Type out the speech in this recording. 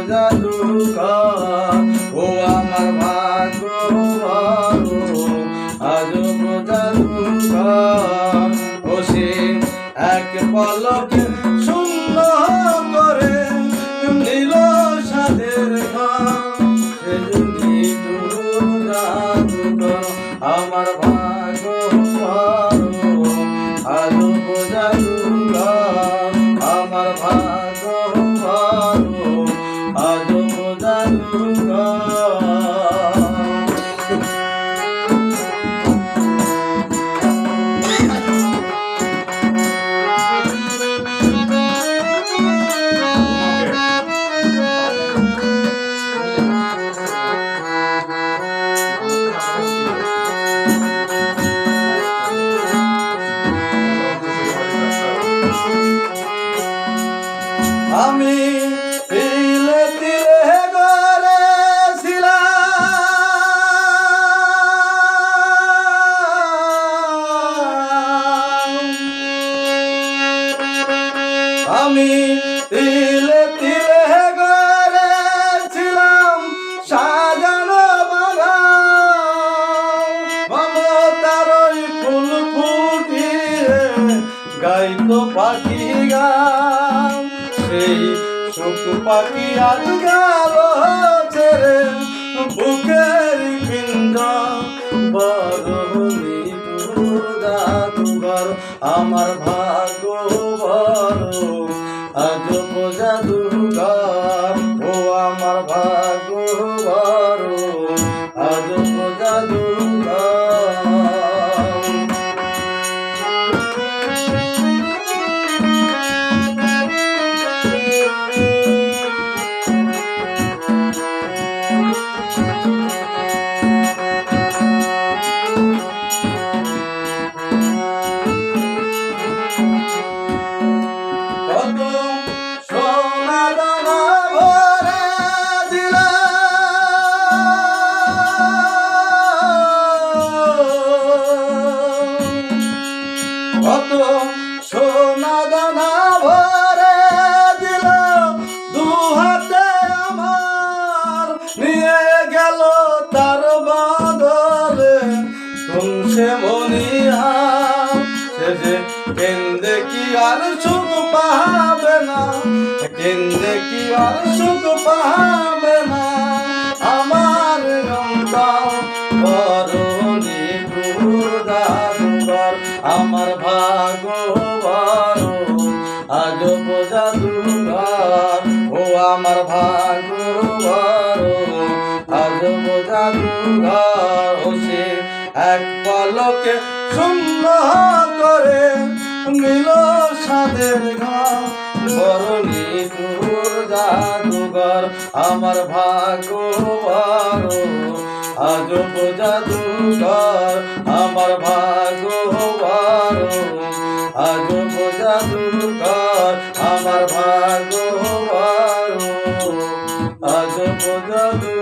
জাদুঘর ও আমার ভাগ্য বড় আজব জাদুঘর ও সে এক পলকে শূন্য করে নীল সাদের ঘর সে যদি জাদুঘর আমার ভাগ্য বড় আজব জাদুঘর আমার ভাগ্য বড় আজব জাদুঘর আমি তিলে তিলে গড়েছিলাম আমি তিলে তিলে গড়েছিলাম সাজানো বাগান মমতার ওই ফুল ফুটিয়ে গাইতো পাখি গান সেই সুখ পাখি আজ গেল ছেড়ে বুকের পিঞ্জর বড় মৃত্যুর জাদুঘর আমার ভাগ্য বড় আজব জাদুঘর ও আমার ভাগ্য বড় আজব জাদুঘর কত সোনা দানা ভরে দিল দু হাতে আমার নিয়ে গেল তার বদলে তুমসে মনিহার সে যে কেন্দে কি আর সুখ পাবে না কেন্দে কি আর সুখ পাবে না আমার রংটাও বরণী জাদুঘর আমার ভাগ্য বড় আজব জাদুঘর ও আমার ভাগ্য বড় আজব জাদুঘর ও সে এক পলকে শূন্য করে নীল সাদের ঘর বরণী জাদুঘর আমার ভাগ্য বড় আজব জাদুঘর আমার ভাগ্য বড় আজব জাদুঘর আমার ভাগ্য বড় আজব জাদুঘর